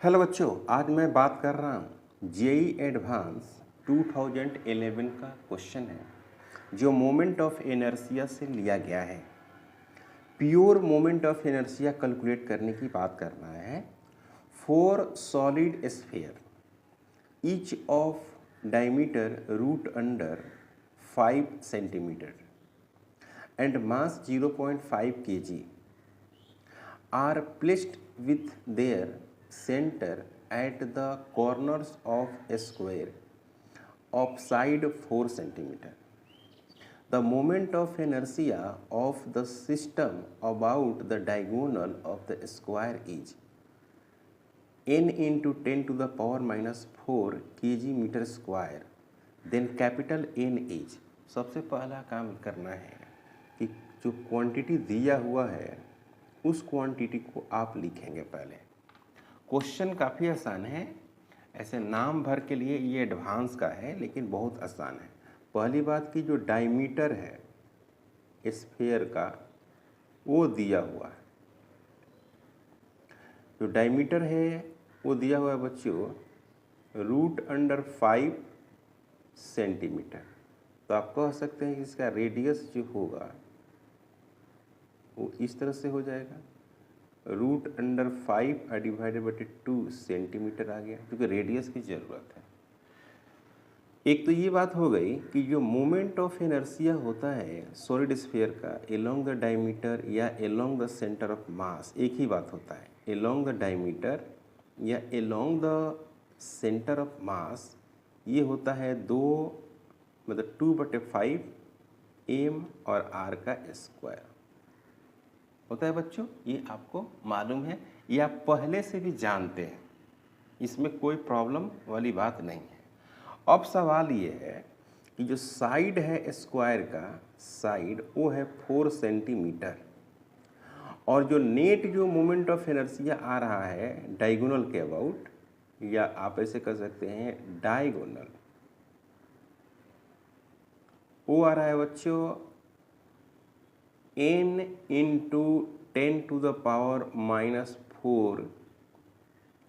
Hello बच्चों, आज मैं बात कर रहा हूँ जेई एडवांस 2011 का क्वेश्चन है जो मोमेंट ऑफ इनर्शिया से लिया गया है। Pure moment of inertia calculate करने की बात करना है for solid sphere each of diameter root under 5 centimetre and mass 0.5 kg are placed with their center at the corners of a square of side 4 centimeter. The moment of inertia of the system about the diagonal of the square is n into 10 to the power minus 4 kg meter square. Then capital N is, सबसे पहला काम करना है कि जो quantity दिया हुआ है उस क्वांटिटी को आप लिखेंगे। पहले क्वेश्चन काफ़ी आसान है, ऐसे नाम भर के लिए ये एडवांस का है लेकिन बहुत आसान है। पहली बात कि जो डायमीटर है स्फीयर का वो दिया हुआ है, जो डायमीटर है वो दिया हुआ है बच्चों रूट अंडर 5 सेंटीमीटर। तो आप कह सकते हैं कि इसका रेडियस जो होगा वो इस तरह से हो जाएगा, root under 5 divided by 2 centimetre आ गया, क्योंकि रेडियस की ज़रूरत है। एक तो ये बात हो गई कि जो मोमेंट ऑफ इनर्शिया होता है सॉलिड स्फीयर का एलोंग द डायमीटर या along the centre of mass, एक ही बात होता है, एलोंग द डायमीटर या along the centre of mass. ये होता है 2/5 m और r का स्क्वायर होता है बच्चों। ये आपको मालूम है, ये आप पहले से भी जानते हैं, इसमें कोई प्रॉब्लम वाली बात नहीं है। अब सवाल ये है कि जो साइड है स्क्वायर का साइड वो है 4 सेंटीमीटर और जो नेट जो मोमेंट ऑफ इनर्शिया आ रहा है डायगोनल के अबाउट, या आप ऐसे कर सकते हैं डायगोनल, वो आ रहा है बच्चों n into 10 to the power minus 4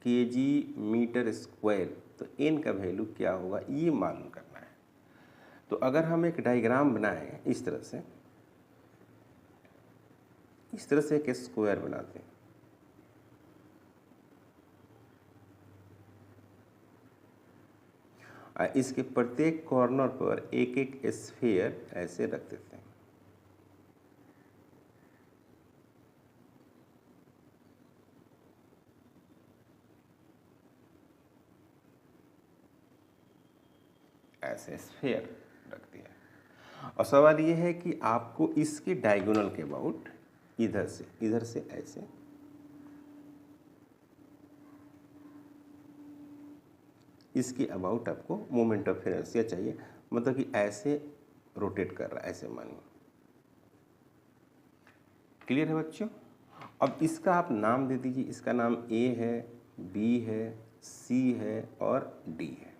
kg metre square. तो n का वैल्यू क्या होगा ये मालूम करना है। तो अगर हम एक डायग्राम बनाएं इस तरह से एक स्क्वायर बनाते हैं, इसके प्रत्येक कॉर्नर पर एक एक स्फीयर ऐसे रख देते हैं। ऐसे स्फीयर रख दिया और सवाल ये है कि आपको इसके डायगोनल के अबाउट इधर से ऐसे इसके अबाउट आपको मोमेंट ऑफ इनर्शिया चाहिए, मतलब कि ऐसे रोटेट कर रहा है, ऐसे मानिए। क्लियर है बच्चों? अब इसका आप नाम दे दीजिए, इसका नाम ए है, बी है, सी है और डी है।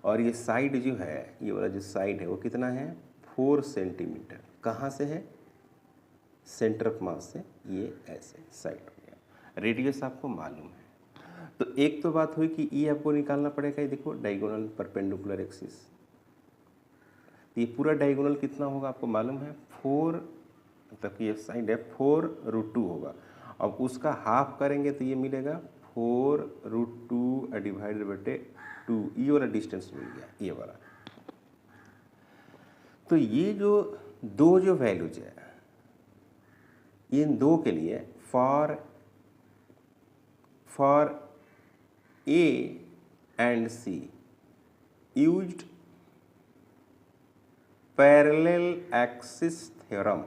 और ये साइड जो है, ये वाला जो साइड है वो कितना है 4 सेंटीमीटर। कहाँ से है? सेंटर ऑफ मास से। ये ऐसे साइड हो गया। रेडियस आपको मालूम है। तो एक तो बात हुई कि ये आपको निकालना पड़ेगा। ये देखो डायगोनल परपेंडिकुलर एक्सिस, तो ये पूरा डायगोनल कितना होगा आपको मालूम है 4, मतलब कि ये साइड है 4√2 होगा। अब उसका हाफ करेंगे तो ये मिलेगा 4√2 डिवाइडेड बटे 2, ये वाला डिस्टेंस मिल गया, ये वाला। तो ये जो दो जो वैल्यूज है इन दो के लिए for A and C used parallel axis theorem.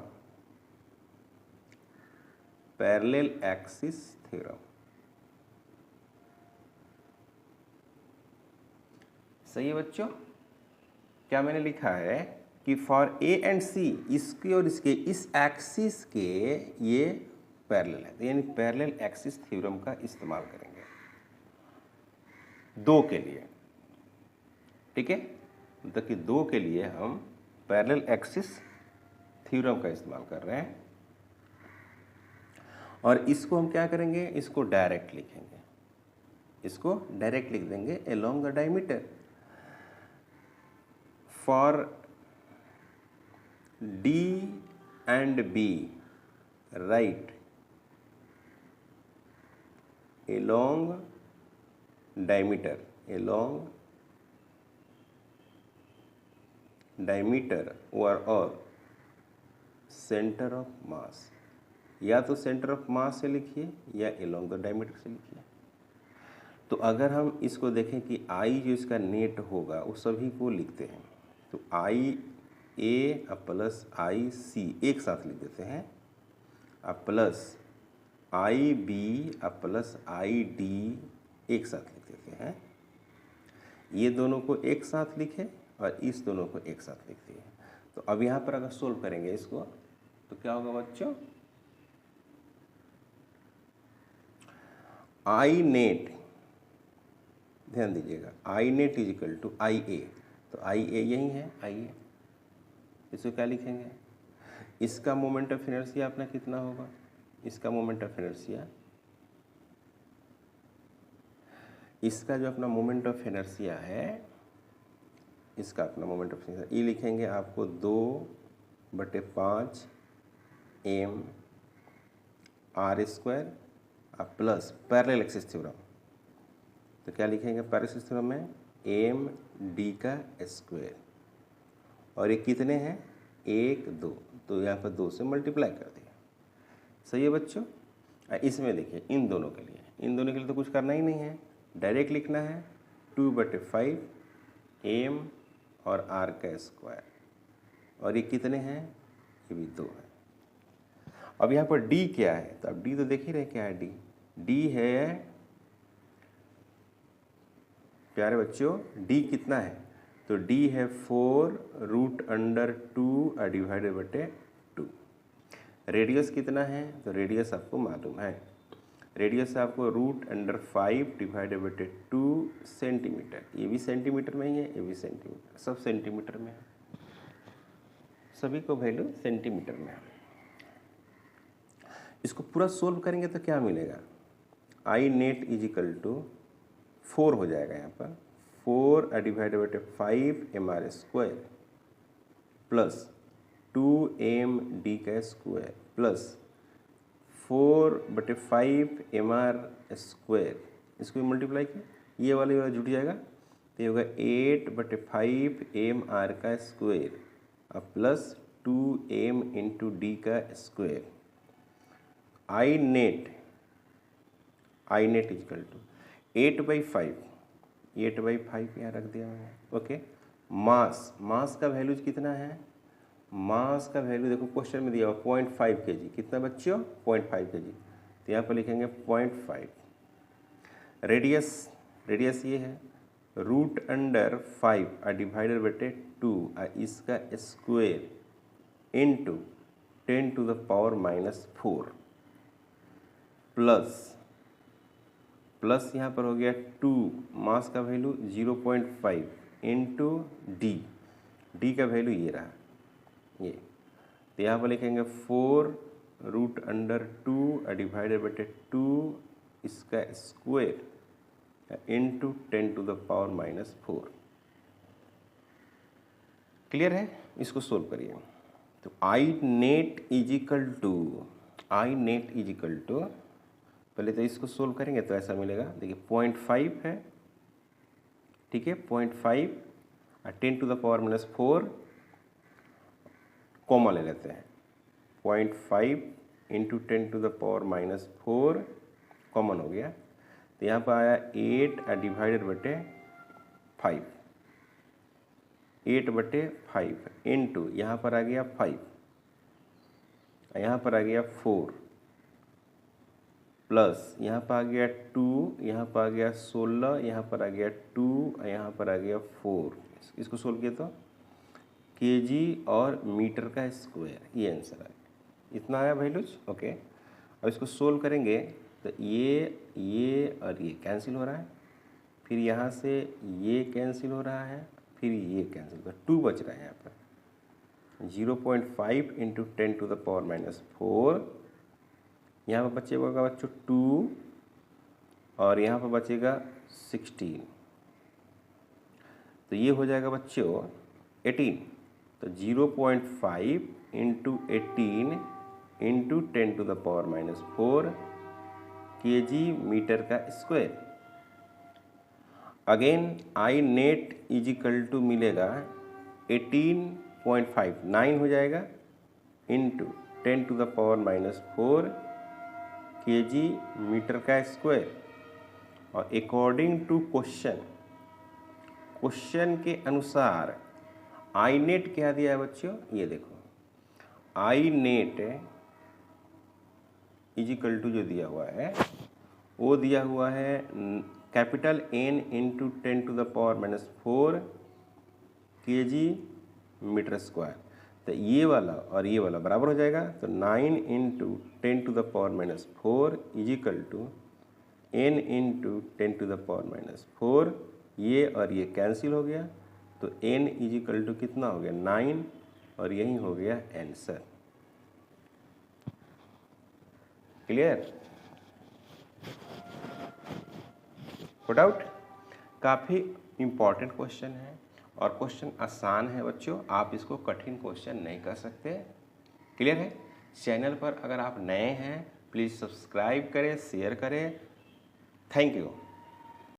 Parallel axis theorem सही है बच्चों? क्या मैंने लिखा है कि फॉर ए एंड सी, इसके और इसके इस एक्सिस के ये पैरेलल है, तो यानी पैरेलल एक्सिस थ्योरम का इस्तेमाल करेंगे दो के लिए। ठीक है, मतलब कि दो के लिए हम पैरेलल एक्सिस थ्योरम का इस्तेमाल कर रहे हैं। और इसको हम क्या करेंगे, इसको डायरेक्ट लिखेंगे, इसको डायरेक्ट लिख देंगे along the diameter. For D and B, write along diameter, along diameter or centre of mass, या तो सेंटर ऑफ मास से लिखिए या along द डायमीटर से लिखिए। तो अगर हम इसको देखें कि आई जो इसका नेट होगा वो सभी को लिखते हैं, तो आई ए प्लस आई सी एक साथ लिख देते हैं, plus I B plus I D एक साथ लिख देते हैं। ये दोनों को एक साथ लिखे और इस दोनों को एक साथ लिख दिए। तो अब यहाँ पर अगर सोल्व करेंगे इसको तो क्या होगा बच्चों, आई नेट, ध्यान दीजिएगा, आई नेट इज इक्वल टू आई ए, तो आई ए यही है, आई ए, इसको क्या लिखेंगे, इसका मोमेंट ऑफ इनर्शिया अपना कितना होगा, इसका मोमेंट ऑफ इनर्शिया, इसका जो अपना मोमेंट ऑफ इनर्शिया है, इसका अपना मोमेंट ऑफ इनर्शिया ये लिखेंगे आपको 2/5 M R square plus parallel axis theorem. तो क्या लिखेंगे पैरेलल एक्सिस थ्योरम में एम डी का स्क्वायर, और ये कितने हैं 1 2, तो यहाँ पर 2 से मल्टीप्लाई कर दिया। सही है बच्चों। इसमें देखिए इन दोनों के लिए तो कुछ करना ही नहीं है, डायरेक्ट लिखना है 2/5 एम और आर का स्क्वायर, और ये कितने हैं, ये भी 2 है। अब यहाँ पर डी क्या है, तो अब डी तो देख ही रहे क्या है, डी है प्यारे बच्चों, डी कितना है, तो डी है 4√2 डिवाइडेड बटे 2। रेडियस कितना है, तो रेडियस आपको मालूम है, रेडियस आपको √5 डिवाइडेड बटे 2 सेंटीमीटर, ये भी सेंटीमीटर में ही है, ये भी सेंटीमीटर, सब सेंटीमीटर में है, सभी को वैल्यू सेंटीमीटर में है। इसको पूरा सोल्व करेंगे तो क्या मिलेगा, I net is equal to 4 हो जाएगा, यहाँ पर 4 डिवाइडेड बटे 5 M R square plus 2 M D का square plus 4/5 M R square, इसको मल्टीप्लाई किया, ये वाला जुट जाएगा, तो ये होगा 8/5 एम आर का square plus 2 M into D का square. I net equal to 8/5 यहाँ रख दिया मैंने, ओके। मास का वैल्यूज कितना है, मास का वैल्यू देखो क्वेश्चन में दिया हुआ 0.5 kg, कितना बच्चों 0.5 kg, तो यहाँ पर लिखेंगे 0.5। रेडियस ये है √5 डिवाइडेड बटे 2 इसका स्क्वायर इंटू 10⁻⁻4 प्लस यहाँ पर हो गया 2, मास का वैल्यू 0.5 इंटू डी का वैल्यू ये रहा, ये, तो यहाँ पर लिखेंगे 4√2 डिवाइडेड बटे 2 इसका स्क्वायर इंटू 10⁻⁻4। क्लियर है, इसको सोल्व करिए। तो आई नेट इज इक्वल टू पहले तो इसको सोल्व करेंगे तो ऐसा मिलेगा, देखिए 0.5 है, ठीक है, 0.5 और 10⁻⁻4 कॉमा ले लेते हैं, 0.5 इंटू 10⁻⁻4 कॉमन हो गया, तो यहाँ पर आया 8 डिवाइडेड बटे 5, 8/5 इंटू यहाँ पर आ गया 5, यहाँ पर आ गया 4 प्लस यहाँ पर आ गया 2, यहाँ पर आ गया 16, यहाँ पर आ गया 2, यहाँ पर आ गया 4। इसको सोल्व किया तो केजी और मीटर का स्क्वायर, ये आंसर आया, इतना आया वैल्यूज, ओके। अब इसको सोल्व करेंगे तो ये और ये कैंसिल हो रहा है, फिर यहाँ से ये कैंसिल हो रहा है, फिर ये कैंसिल हो रहा है, 2 बच रहा है यहाँ पर, 0.5 इंटू 10⁻⁻4 यहाँ पर बचेगा बच्चों 2 और यहाँ पर बचेगा 16, तो ये हो जाएगा बच्चों 18। तो 0.5 into 18 into 10 to the power -4 kg metre का square. Again I net is equal to मिलेगा 18.5, 9 हो जाएगा into 10 to the power -4 kg metre का स्क्वायर। और अकॉर्डिंग टू क्वेश्चन के अनुसार आई नेट क्या दिया है बच्चों, ये देखो I net is equal to जो दिया हुआ है वो दिया हुआ है capital N into 10 to the power -4 kg metre square. तो ये वाला और ये वाला बराबर हो जाएगा, तो 9 into 10 to the power -4 is equal to N into 10 to the power -4, ये और ये कैंसिल हो गया, तो N इज इक्वल टू कितना हो गया 9 और यही हो गया आंसर। क्लियर? No doubt. काफ़ी इम्पॉर्टेंट क्वेश्चन है और क्वेश्चन आसान है बच्चों, आप इसको कठिन क्वेश्चन नहीं कर सकते। क्लियर है? चैनल पर अगर आप नए हैं प्लीज़ सब्सक्राइब करें, शेयर करें। Thank you.